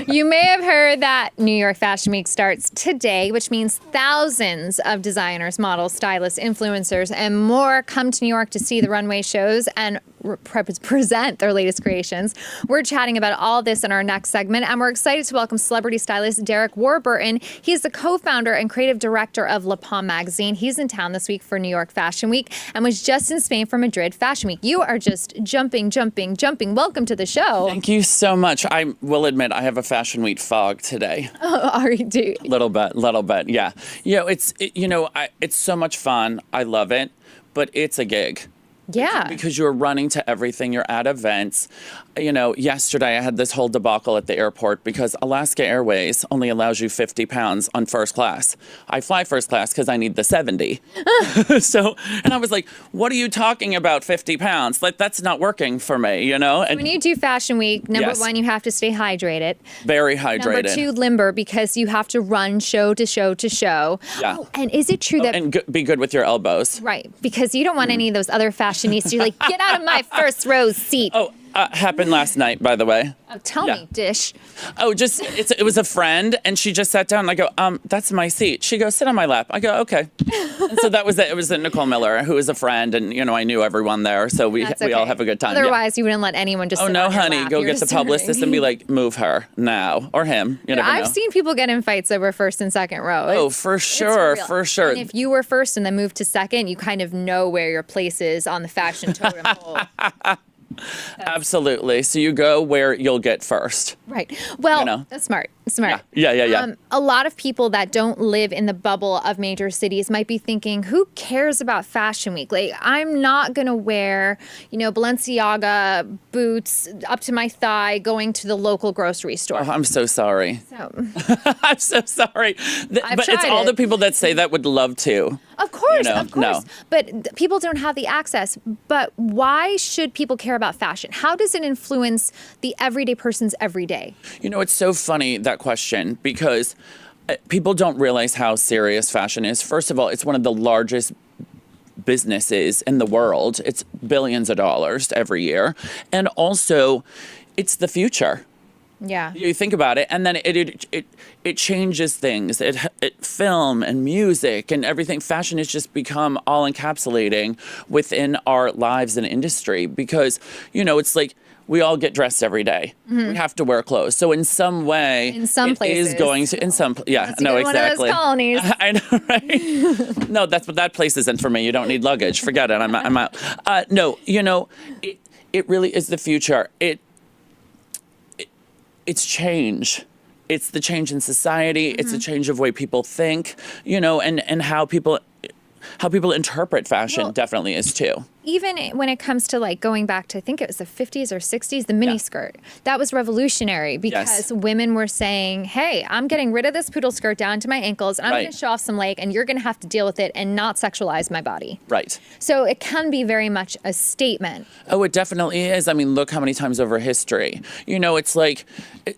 You may have heard that New York Fashion Week starts today, which means thousands of designers, models, stylists, influencers, and more come to New York to see the runway shows and present their latest creations. We're chatting about all this in our next segment, and we're excited to welcome celebrity stylist Derek Warburton. He's the co-founder and creative director of Lapalme Magazine. He's in town this week for New York Fashion Week and was just in Spain for Madrid Fashion Week. You are just jumping. Welcome to the show. Thank you so much. I will admit I have a Fashion Week fog today. Oh, are you? Do little bit, yeah. It's so much fun. I love it, but it's a gig. Yeah. Because you're running to everything. You're at events. Yesterday I had this whole debacle at the airport because Alaska Airways only allows you 50 pounds on first class. I fly first class because I need the 70. And I was like, what are you talking about 50 pounds? Like, that's not working for me, And when you do Fashion Week, number one, you have to stay hydrated. Very hydrated. Number two, limber, because you have to run show to show to show. Yeah. Oh, and is it true that... And be good with your elbows. Right, because you don't want any of those other fashionistas. You're like, get out of my first row seat. Oh, happened last night, by the way. Oh, tell me, Dish. Oh, it was a friend, and she just sat down, and I go, that's my seat. She goes, sit on my lap. I go, okay. And so that was it. It was Nicole Miller, who is a friend, and, I knew everyone there, so we all have a good time. Otherwise, you wouldn't let anyone just sit no, on your honey, lap. go You're get the publicist and be like, move her now, or him. You never know. I've seen people get in fights over first and second row. For sure. And if you were first and then moved to second, you kind of know where your place is on the fashion totem pole. Absolutely. So you go where you'll get first. Right. Well, that's smart. Yeah. A lot of people that don't live in the bubble of major cities might be thinking, who cares about Fashion Week? Like, I'm not going to wear, Balenciaga boots up to my thigh going to the local grocery store. Oh, I'm so sorry. I'm so sorry. But it's all the people that say that would love to. Of course. No. But people don't have the access. But why should people care about fashion? How does it influence the everyday person's everyday? It's so funny, that question, because people don't realize how serious fashion is. First of all, it's one of the largest businesses in the world. It's billions of dollars every year. And also, it's the future. Yeah. You think about it, and then it changes things. It film and music and everything. Fashion has just become all encapsulating within our lives and industry because, it's like we all get dressed every day. Mm-hmm. We have to wear clothes. So in some way, places. Is going to, exactly. One of those colonies. I know, right? No, that place isn't for me. You don't need luggage. Forget it. I'm out. No, it really is the future. It's change. It's the change in society. Mm-hmm. It's a change of way people think, and how people interpret fashion definitely is too. Even when it comes to going back to, I think it was the 50s or 60s, the miniskirt. That was revolutionary because women were saying, hey, I'm getting rid of this poodle skirt down to my ankles and I'm going to show off some leg and you're going to have to deal with it and not sexualize my body. Right. So it can be very much a statement. Oh, it definitely is. I mean, look how many times over history. It's like,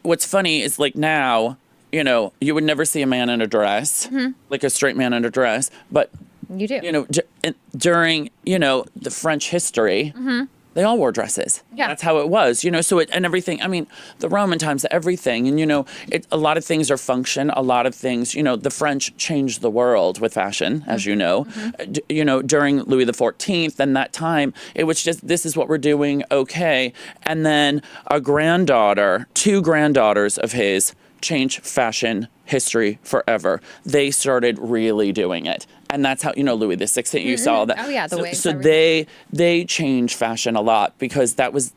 what's funny is now, you would never see a man in a dress, like a straight man in a dress, but you do. During, the French history, they all wore dresses. Yeah. That's how it was, so and everything. I mean, the Roman times, everything. And, a lot of things are function. A lot of things, the French changed the world with fashion, as you know. During Louis XIV and that time, it was just, this is what we're doing, okay. And then two granddaughters of his changed fashion history forever. They started really doing it. And that's how, Louis XVI, you saw that. Oh, yeah, the wigs. So they changed fashion a lot because that was,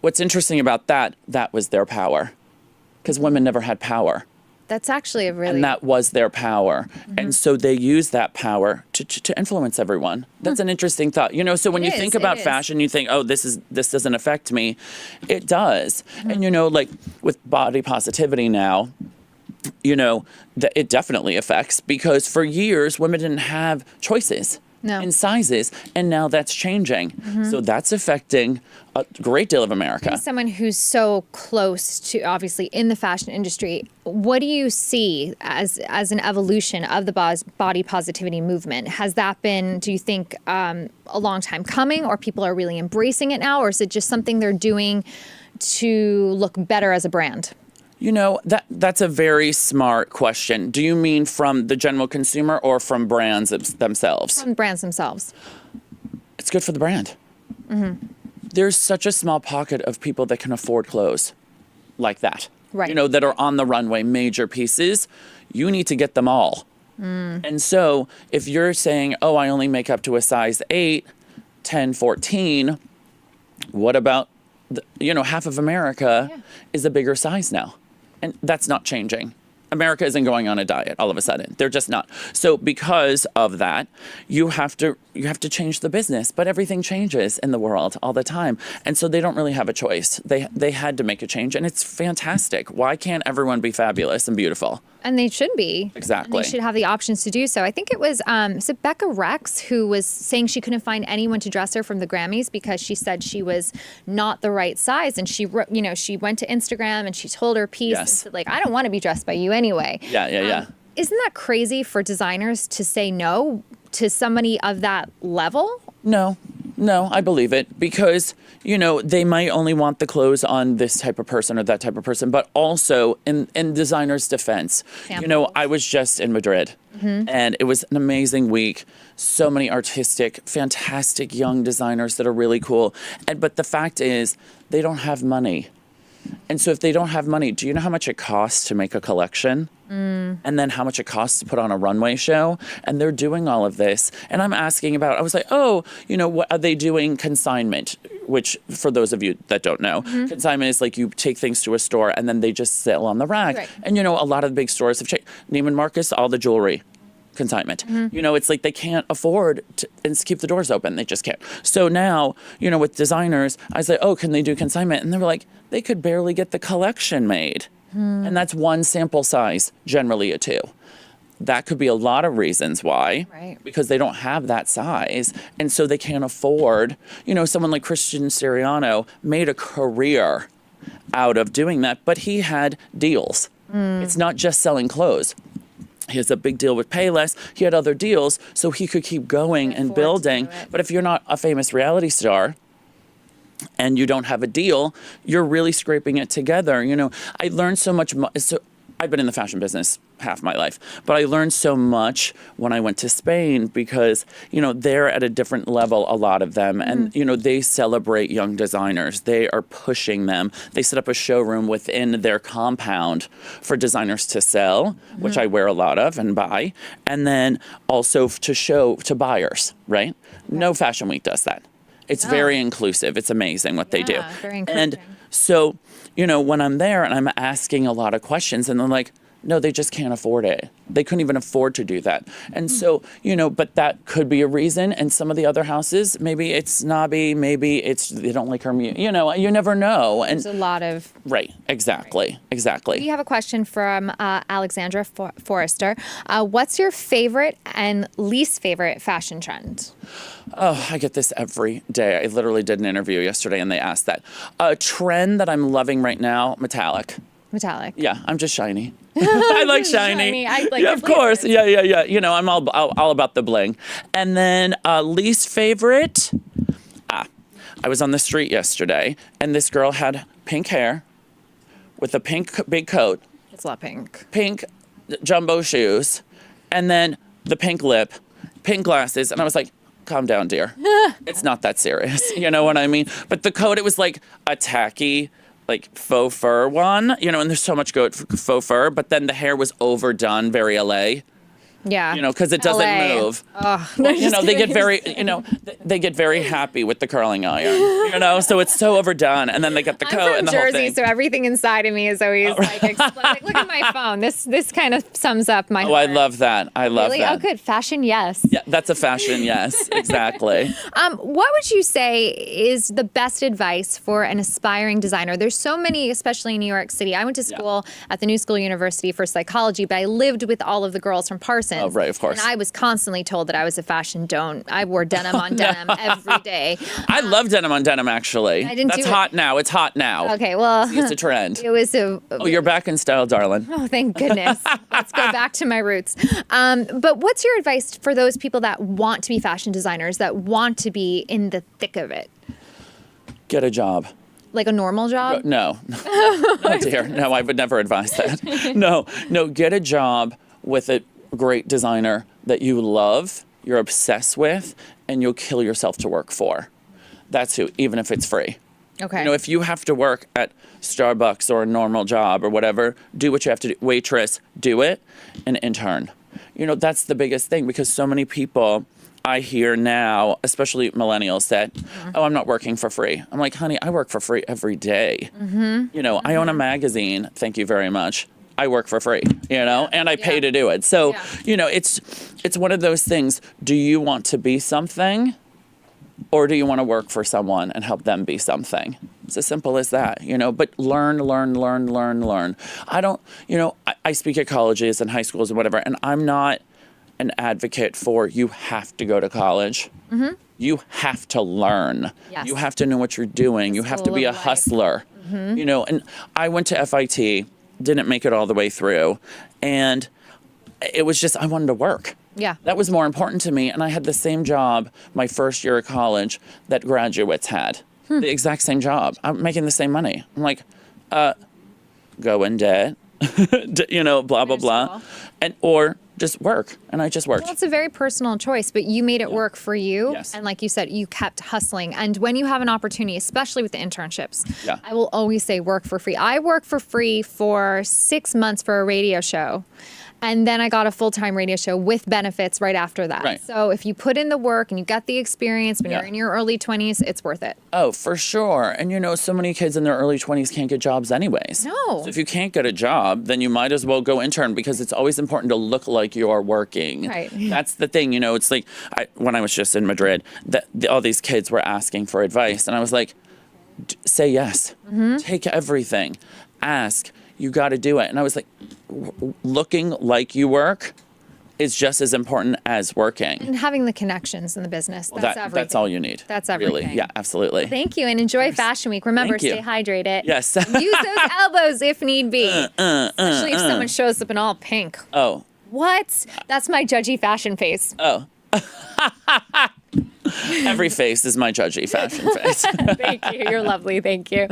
what's interesting about that was their power. Because women never had power. That's actually And that was their power. And so they used that power to influence everyone. That's an interesting thought. So when you think about fashion, you think, oh, this doesn't affect me. It does. And, with body positivity now, that it definitely affects because for years, women didn't have choices. In sizes, and now that's changing. So that's affecting a great deal of America. As someone who's so close to, obviously, in the fashion industry, what do you see as an evolution of the body positivity movement? Has that been, do you think, a long time coming, or people are really embracing it now, or is it just something they're doing to look better as a brand? That's a very smart question. Do you mean from the general consumer or from brands themselves? From brands themselves. It's good for the brand. There's such a small pocket of people that can afford clothes like that. Right. That are on the runway, major pieces. You need to get them all. And so if you're saying, oh, I only make up to a size 8, 10, 14, what about, half of America is a bigger size now. And that's not changing. America isn't going on a diet all of a sudden. They're just not. So because of that, you have to change the business. But everything changes in the world all the time. And so they don't really have a choice. They had to make a change. And it's fantastic. Why can't everyone be fabulous and beautiful? And they should be. Exactly. And they should have the options to do so. I think it was Becca Rex who was saying she couldn't find anyone to dress her from the Grammys because she said she was not the right size. And she wrote, she went to Instagram and she told her piece and said, I don't want to be dressed by you anyway. Yeah. Isn't that crazy for designers to say no to somebody of that level? No, I believe it because, they might only want the clothes on this type of person or that type of person, but also in designers' defense, I was just in Madrid and it was an amazing week. So many artistic, fantastic young designers that are really cool. But the fact is they don't have money. And so if they don't have money, do you know how much it costs to make a collection? And then how much it costs to put on a runway show? And they're doing all of this. And I'm asking about, I was like, what are they doing consignment? Which, for those of you that don't know, consignment is like you take things to a store and then they just sell on the rack. Right. And, a lot of the big stores have changed. Neiman Marcus, all the jewelry. Consignment. It's like they can't afford to keep the doors open. They just can't. So now, with designers, I say, oh, can they do consignment? And they were like, they could barely get the collection made. And that's one sample size, generally a 2. That could be a lot of reasons why, right? Because they don't have that size. And so they can't afford, someone like Christian Siriano made a career out of doing that, but he had deals. It's not just selling clothes. He has a big deal with Payless. He had other deals, so he could keep going and building. But if you're not a famous reality star and you don't have a deal, you're really scraping it together. I learned so much. So I've been in the fashion business half my life, but I learned so much when I went to Spain because, they're at a different level, a lot of them. And, they celebrate young designers. They are pushing them. They set up a showroom within their compound for designers to sell, which I wear a lot of and buy. And then also to show to buyers, right? No fashion week does that. It's very inclusive. It's amazing what they do. Very encouraging. And so, when I'm there and I'm asking a lot of questions and they're like, no, they just can't afford it. They couldn't even afford to do that. And so, but that could be a reason. And some of the other houses, maybe it's snobby, maybe it's they don't like her music. You never know. And there's a lot of... Right, exactly. We have a question from Alexandra Forrester. What's your favorite and least favorite fashion trend? Oh, I get this every day. I literally did an interview yesterday and they asked that. A trend that I'm loving right now, metallic. Yeah, I'm just shiny. I like shiny. I like of course. Yeah. I'm all about the bling. And then least favorite. I was on the street yesterday, and this girl had pink hair with a pink big coat. It's a lot pink. Pink jumbo shoes, and then the pink lip, pink glasses, and I was like, calm down, dear. It's not that serious. You know what I mean? But the coat, it was like a tacky, like faux fur one, and there's so much good faux fur, but then the hair was overdone, very LA. Yeah. Because it doesn't LA. move. Oh, they get very, they get very happy with the curling iron, so it's so overdone. And then they get the coat and the Jersey, whole thing. so everything inside of me is always like look at my phone. This kind of sums up my heart. I love that. I love that. Oh, good. Fashion, yes. Yeah, that's a fashion, yes. Exactly. What would you say is the best advice for an aspiring designer? There's so many, especially in New York City. I went to school at the New School University for psychology, but I lived with all of the girls from Parsons. Oh, right, of course. And I was constantly told that I was a fashion don't. I wore denim on denim every day. I love denim on denim, actually. That's hot now. It's hot now. Okay, well. It's a trend. It was a... Oh, you're back in style, darling. Oh, thank goodness. Let's go back to my roots. But what's your advice for those people that want to be fashion designers, that want to be in the thick of it? Get a job. like a normal job? No. Oh dear. No, I would never advise that. No, get a job with a great designer that you love, you're obsessed with, and you'll kill yourself to work for. That's who, even if it's free. Okay. You know, if you have to work at Starbucks or a normal job or whatever, do what you have to do. Waitress, do it, and intern. You know, that's the biggest thing, because so many people I hear now, especially millennials, that, oh, I'm not working for free. I'm like, honey, I work for free every day. You know, I own a magazine. Thank you very much. I work for free, you know, and I pay to do it. So, you know, it's one of those things. Do you want to be something, or do you want to work for someone and help them be something? It's as simple as that, you know, but learn. I don't, you know, I speak at colleges and high schools and whatever, and I'm not an advocate for you have to go to college. You have to learn. Yes. You have to know what you're doing. You have to be a hustler, you know, and I went to FIT, didn't make it all the way through, and it was just, I wanted to work. Yeah. That was more important to me. And I had the same job my first year of college that graduates had. The exact same job. I'm making the same money. I'm like, go in debt, you know, blah, blah, blah. Or just work. And I just worked. Well, it's a very personal choice, but you made it work for you. Yes. And like you said, you kept hustling. And when you have an opportunity, especially with the internships, I will always say work for free. I worked for free for 6 months for a radio show. And then I got a full-time radio show with benefits right after that. Right. So if you put in the work and you got the experience when you're in your early 20s, it's worth it. Oh, for sure. And you know, so many kids in their early 20s can't get jobs anyways. No. So if you can't get a job, then you might as well go intern, because it's always important to look like you're working. Right. That's the thing. You know, it's like when I was just in Madrid, all these kids were asking for advice. And I was like, say yes. Take everything. Ask. You got to do it. And I was like, looking like you work is just as important as working. And having the connections in the business. That's everything. That's all you need. That's everything. Really. Yeah, absolutely. Thank you, and enjoy Fashion Week. Remember, stay hydrated. Yes. Use those elbows if need be. Especially if someone shows up in all pink. Oh. What? That's my judgy fashion face. Oh. Every face is my judgy fashion face. Thank you. You're lovely. Thank you.